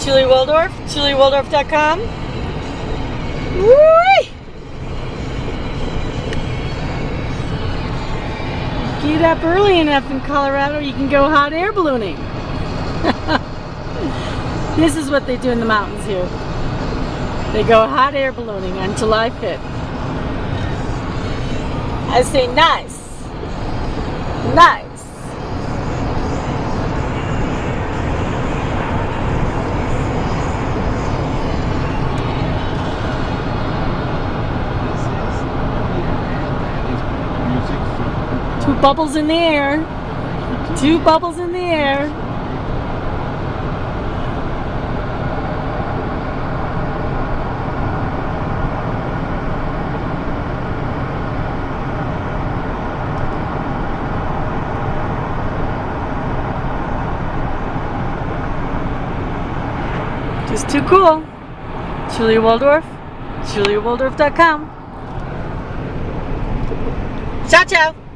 Julie Waldorf, JulieWaldorf.com. Woo! Get up early enough in Colorado, you can go hot air ballooning. This is what they do in the mountains here. They go hot air ballooning on July 5th. I say nice. Nice. Two bubbles in the air. Two bubbles in the air. Just too cool. Julie Waldorf, JulieWaldorf.com. Ciao, ciao.